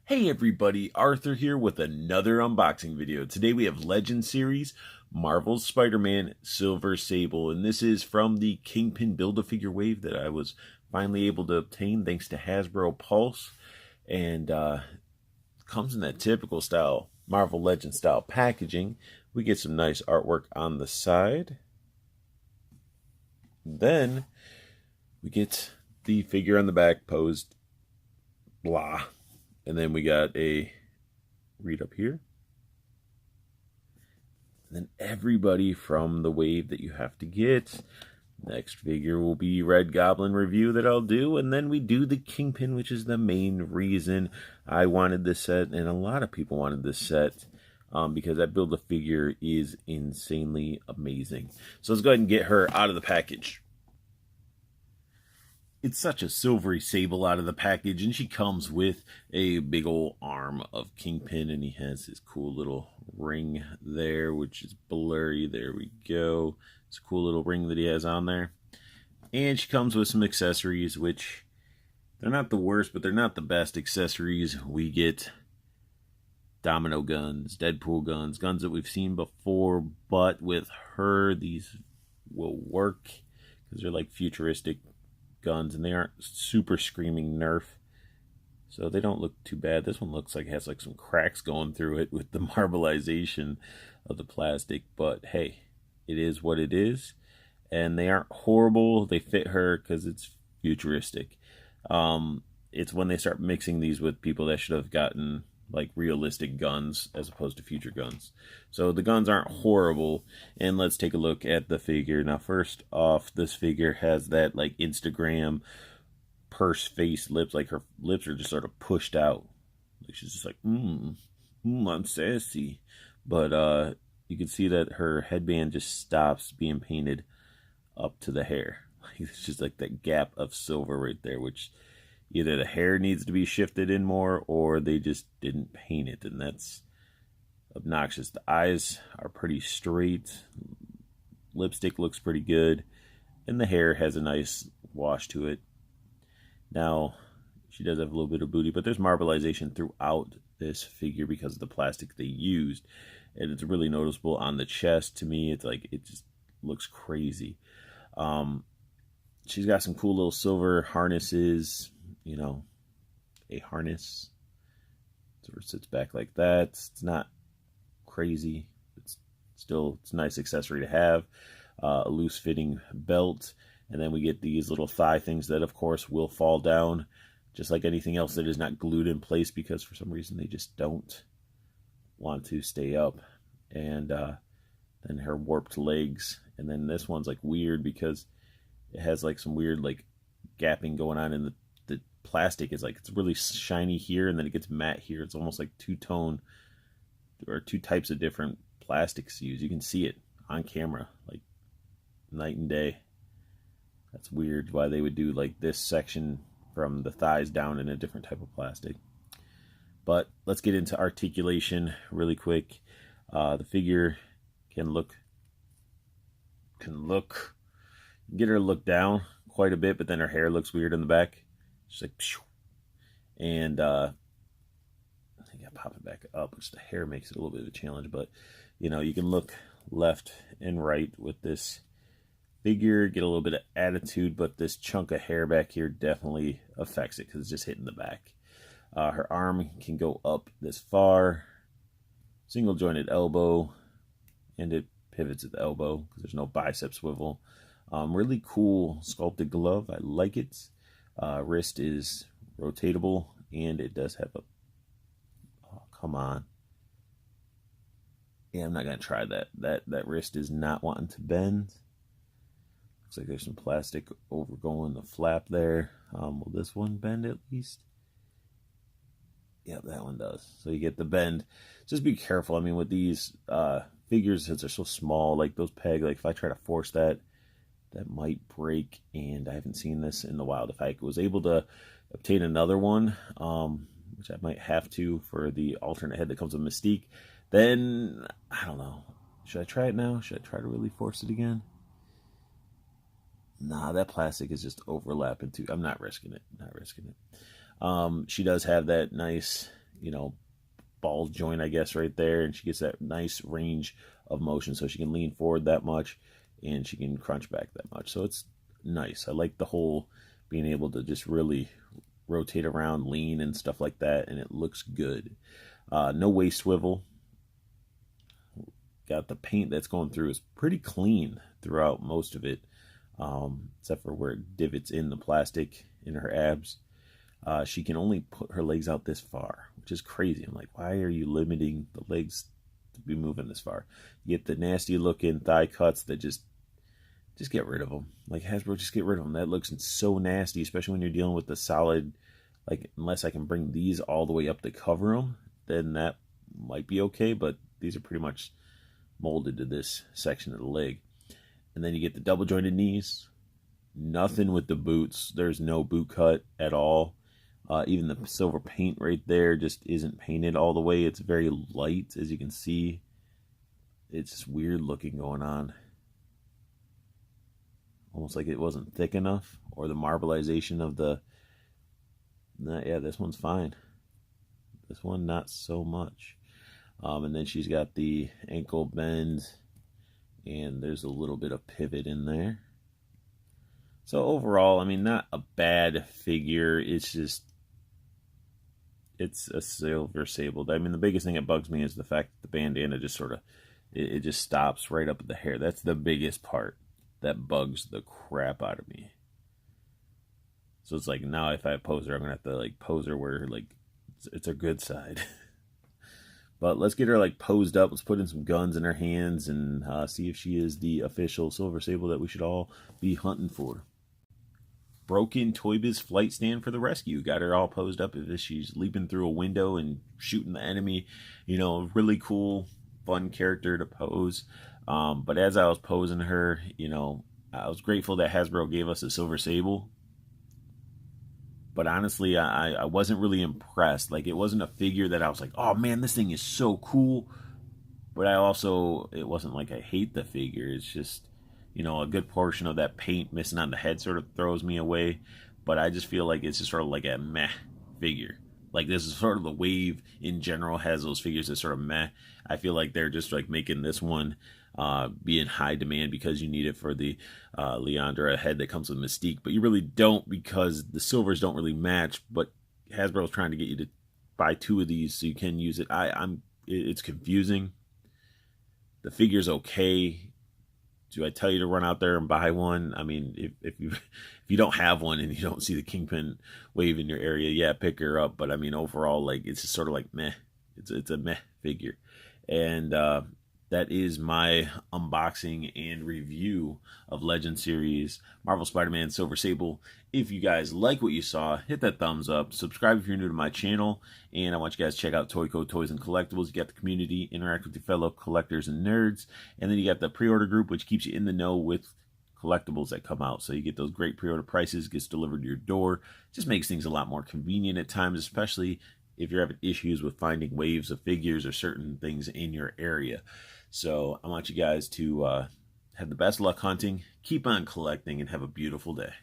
Hey everybody, Arthur here with another unboxing video. Today we have Legend Series, Marvel's Spider-Man, Silver Sable, and this is from the Kingpin Build-A-Figure wave that I was finally able to obtain thanks to Hasbro Pulse, and comes in that typical style, Marvel Legend style packaging. We get some nice artwork on the side. Then we get the figure on the back posed, blah. And then we got a read up here. And then everybody from the wave that you have to get. Next figure will be Red Goblin review that I'll do. And then we do the Kingpin, which is the main reason I wanted this set. And a lot of people wanted this set because that Build-A-Figure is insanely amazing. So let's go ahead and get her out of the package. It's such a silvery Sable out of the package, and she comes with a big old arm of Kingpin, and he has his cool little ring there, which is blurry. There we go. It's a cool little ring that he has on there. And she comes with some accessories, which they're not the worst, but they're not the best accessories. We get domino guns, Deadpool guns, guns that we've seen before, but with her, these will work because they're like futuristic guns, and they aren't super screaming Nerf, so they don't look too bad. This one looks like it has like some cracks going through it with the marbleization of the plastic, but hey, it is what it is, and they aren't horrible. They fit her because it's futuristic. It's when they start mixing these with people that should have gotten like realistic guns as opposed to future guns. So the guns aren't horrible, and let's take a look at the figure. Now first off, this figure has that like Instagram purse face lips, like her lips are just sort of pushed out. Like she's just like, I'm sassy. But you can see that her headband just stops being painted up to the hair. It's just like that gap of silver right there, which either the hair needs to be shifted in more or they just didn't paint it, and that's obnoxious. The eyes are pretty straight. Lipstick looks pretty good, and the hair has a nice wash to it. Now, she does have a little bit of booty, but there's marbleization throughout this figure because of the plastic they used, and it's really noticeable on the chest. To me, it's like it just looks crazy. She's got some cool little silver harnesses. You know, a harness sort of sits back like that. It's not crazy. It's a nice accessory to have. A loose fitting belt, and then we get these little thigh things that of course will fall down just like anything else that is not glued in place, because for some reason they just don't want to stay up. And then her warped legs, and then this one's like weird because it has like some weird like gapping going on in the plastic. Is like it's really shiny here, and then it gets matte here. It's almost like two-tone or two types of different plastics used. You can see it on camera like night and day. That's weird why they would do like this section from the thighs down in a different type of plastic. But let's get into articulation really quick. The figure can get her to look down quite a bit, but then her hair looks weird in the back. She's like, phew. And I think I pop it back up, which the hair makes it a little bit of a challenge. But you know, you can look left and right with this figure, get a little bit of attitude, but this chunk of hair back here definitely affects it because it's just hitting the back. Her arm can go up this far, single jointed elbow, and it pivots at the elbow because there's no bicep swivel. Really cool sculpted glove. I like it. Wrist is rotatable, and it does have a, oh, come on. Yeah, I'm not going to try that. That wrist is not wanting to bend. Looks like there's some plastic overgoing the flap there. Will this one bend at least? Yep, that one does. So you get the bend. Just be careful. I mean, with these figures, since they're so small, like those peg, like if I try to force that might break, and I haven't seen this in the wild. If I was able to obtain another one, which I might have to for the alternate head that comes with Mystique, then I don't know. Should I try it now? Should I try to really force it again? Nah, that plastic is just overlapping too. I'm not risking it. Not risking it. She does have that nice, ball joint, I guess, right there, and she gets that nice range of motion, so she can lean forward that much and she can crunch back that much. So it's nice. I like the whole being able to just really rotate around, lean and stuff like that, and it looks good. No waist swivel. Got the paint that's going through is pretty clean throughout most of it, except for where it divots in the plastic in her abs. She can only put her legs out this far, which is crazy. I'm like, why are you limiting the legs to be moving this far? You get the nasty looking thigh cuts that just get rid of them. Like, Hasbro, just get rid of them. That looks so nasty, especially when you're dealing with the solid, like, unless I can bring these all the way up to cover them, then that might be okay, but these are pretty much molded to this section of the leg. And then you get the double jointed knees. Nothing with the boots. There's no boot cut at all. Even the silver paint right there just isn't painted all the way. It's very light, as you can see. It's just weird looking going on. Almost like it wasn't thick enough, or the marbleization of the... yeah, this one's fine. This one, not so much. And then she's got the ankle bend, and there's a little bit of pivot in there. So overall, I mean, not a bad figure. It's just, it's a silver Sable. I mean, the biggest thing that bugs me is the fact that the bandana just sort of, it just stops right up at the hair. That's the biggest part that bugs the crap out of me. So it's like, now if I pose her, I'm going to have to like pose her where like it's a good side. But let's get her like posed up. Let's put in some guns in her hands and see if she is the official Silver Sable that we should all be hunting for. Broken Toy Biz flight stand for the rescue. Got her all posed up as if she's leaping through a window and shooting the enemy. You know, really cool, fun character to pose. But as I was posing her, you know, I was grateful that Hasbro gave us a Silver Sable. But honestly, I wasn't really impressed. Like, it wasn't a figure that I was like, oh man, this thing is so cool. But it wasn't like I hate the figure. It's just, you know, a good portion of that paint missing on the head sort of throws me away. But I just feel like it's just sort of like a meh figure. Like, this is sort of the wave in general has those figures that sort of meh. I feel like they're just like making this one be in high demand because you need it for the Leandra head that comes with Mystique, but you really don't, because the silvers don't really match. But Hasbro's trying to get you to buy 2 of these so you can use it. It's confusing. The figure's okay. Do I tell you to run out there and buy one? I mean, if you don't have one and you don't see the Kingpin wave in your area, yeah, pick her up. But I mean, overall, like, it's just sort of like meh. It's a meh figure, and that is my unboxing and review of Legend Series Marvel Spider-Man Silver Sable. If you guys like what you saw, hit that thumbs up. Subscribe if you're new to my channel. And I want you guys to check out Toyco Toys and Collectibles. You got the community, interact with your fellow collectors and nerds. And then you got the pre-order group, which keeps you in the know with collectibles that come out. So you get those great pre-order prices, gets delivered to your door. Just makes things a lot more convenient at times, especially if you're having issues with finding waves of figures or certain things in your area. So I want you guys to have the best luck hunting, keep on collecting, and have a beautiful day.